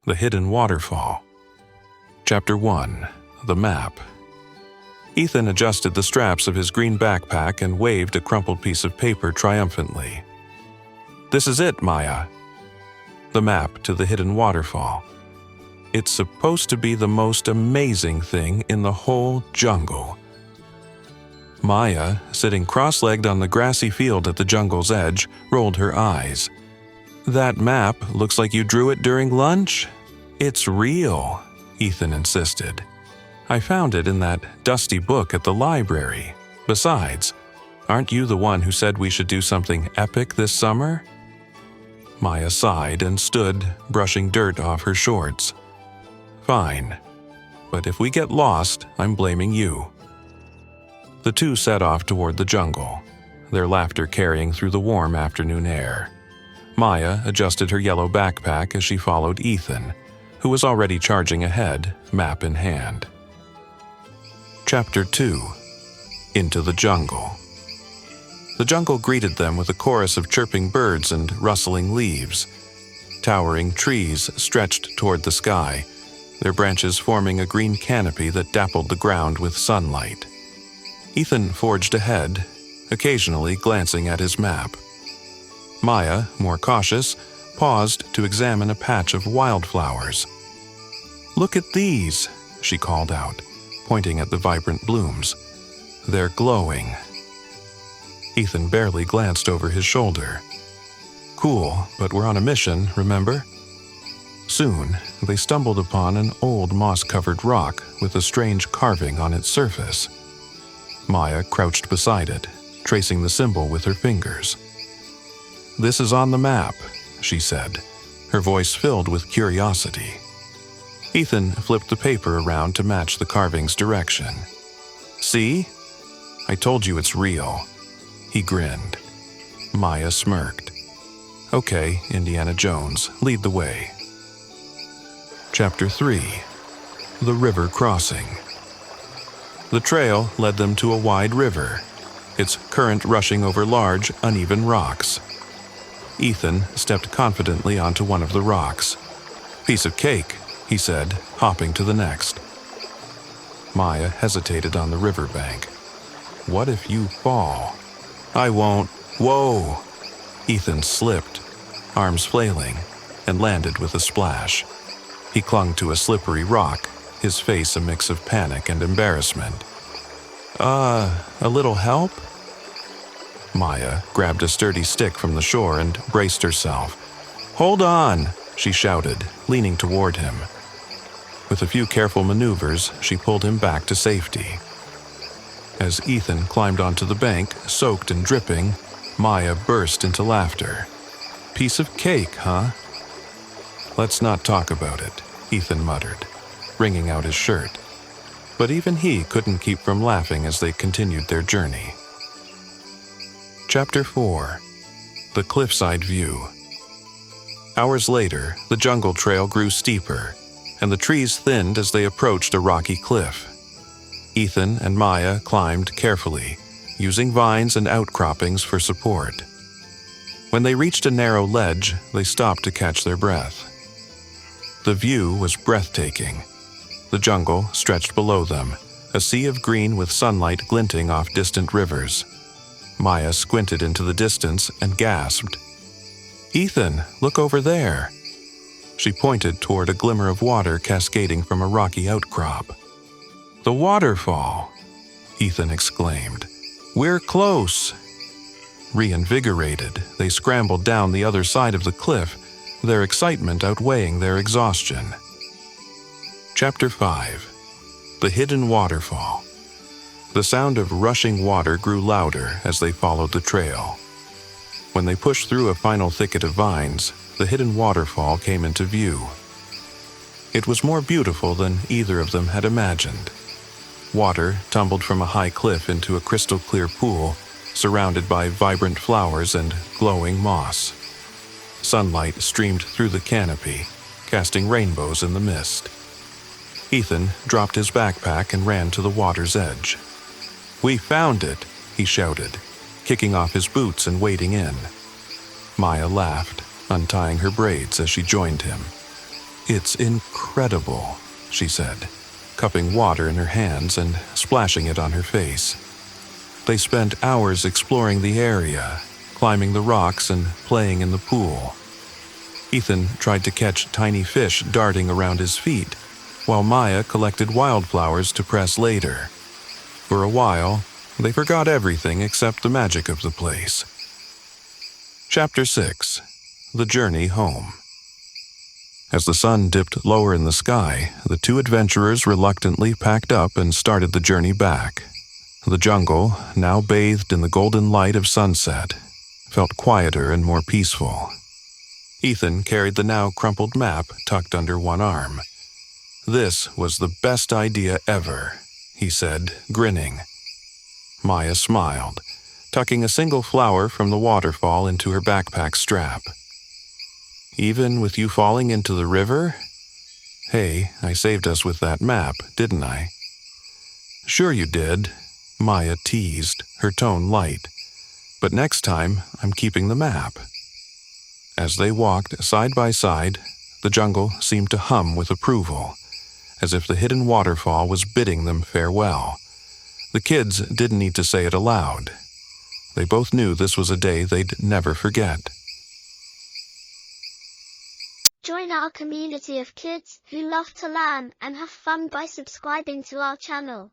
The Hidden Waterfall. Chapter 1. The Map. Ethan adjusted the straps of his green backpack and waved a crumpled piece of paper triumphantly. "This is it, Maya." The map to the Hidden Waterfall. It's supposed to be the most amazing thing in the whole jungle. Maya, sitting cross-legged on the grassy field at the jungle's edge, rolled her eyes. "That map looks like you drew it during lunch?" "It's real," Ethan insisted. "I found it in that dusty book at the library. Besides, aren't you the one who said we should do something epic this summer?" Maya sighed and stood, brushing dirt off her shorts. "Fine, but if we get lost, I'm blaming you." The two set off toward the jungle, their laughter carrying through the warm afternoon air. Maya adjusted her yellow backpack as she followed Ethan, who was already charging ahead, map in hand. Chapter 2. Into the Jungle. The jungle greeted them with a chorus of chirping birds and rustling leaves. Towering trees stretched toward the sky, their branches forming a green canopy that dappled the ground with sunlight. Ethan forged ahead, occasionally glancing at his map. Maya, more cautious, paused to examine a patch of wildflowers. "Look at these," she called out, pointing at the vibrant blooms. "They're glowing." Ethan barely glanced over his shoulder. "Cool, but we're on a mission, remember?" Soon, they stumbled upon an old moss-covered rock with a strange carving on its surface. Maya crouched beside it, tracing the symbol with her fingers. "This is on the map," she said, her voice filled with curiosity. Ethan flipped the paper around to match the carving's direction. "See? I told you it's real." He grinned. Maya smirked. "Okay, Indiana Jones, lead the way." Chapter 3. The River Crossing. The trail led them to a wide river, its current rushing over large, uneven rocks. Ethan stepped confidently onto one of the rocks. "Piece of cake," he said, hopping to the next. Maya hesitated on the riverbank. "What if you fall?" "I won't." "Whoa!" Ethan slipped, arms flailing, and landed with a splash. He clung to a slippery rock, his face a mix of panic and embarrassment. A little help?" Maya grabbed a sturdy stick from the shore and braced herself. "Hold on!" she shouted, leaning toward him. With a few careful maneuvers, she pulled him back to safety. As Ethan climbed onto the bank, soaked and dripping, Maya burst into laughter. "Piece of cake, huh?" "Let's not talk about it," Ethan muttered, wringing out his shirt. But even he couldn't keep from laughing as they continued their journey. Chapter 4. The Cliffside View. Hours later, the jungle trail grew steeper, and the trees thinned as they approached a rocky cliff. Ethan and Maya climbed carefully, using vines and outcroppings for support. When they reached a narrow ledge, they stopped to catch their breath. The view was breathtaking. The jungle stretched below them, a sea of green with sunlight glinting off distant rivers. Maya squinted into the distance and gasped. "Ethan, look over there." She pointed toward a glimmer of water cascading from a rocky outcrop. "The waterfall!" Ethan exclaimed. "We're close!" Reinvigorated, they scrambled down the other side of the cliff, their excitement outweighing their exhaustion. Chapter 5. The Hidden Waterfall. The sound of rushing water grew louder as they followed the trail. When they pushed through a final thicket of vines, the hidden waterfall came into view. It was more beautiful than either of them had imagined. Water tumbled from a high cliff into a crystal-clear pool, surrounded by vibrant flowers and glowing moss. Sunlight streamed through the canopy, casting rainbows in the mist. Ethan dropped his backpack and ran to the water's edge. "We found it," he shouted, kicking off his boots and wading in. Maya laughed, untying her braids as she joined him. "It's incredible," she said, cupping water in her hands and splashing it on her face. They spent hours exploring the area, climbing the rocks and playing in the pool. Ethan tried to catch tiny fish darting around his feet, while Maya collected wildflowers to press later. For a while, they forgot everything except the magic of the place. Chapter 6. The Journey Home. As the sun dipped lower in the sky, the two adventurers reluctantly packed up and started the journey back. The jungle, now bathed in the golden light of sunset, felt quieter and more peaceful. Ethan carried the now crumpled map tucked under one arm. "This was the best idea ever," he said, grinning. Maya smiled, tucking a single flower from the waterfall into her backpack strap. "Even with you falling into the river? Hey, I saved us with that map, didn't I?" "Sure you did," Maya teased, her tone light. "But next time, I'm keeping the map." As they walked side by side, the jungle seemed to hum with approval, as if the hidden waterfall was bidding them farewell. The kids didn't need to say it aloud. They both knew this was a day they'd never forget. Join our community of kids who love to learn and have fun by subscribing to our channel.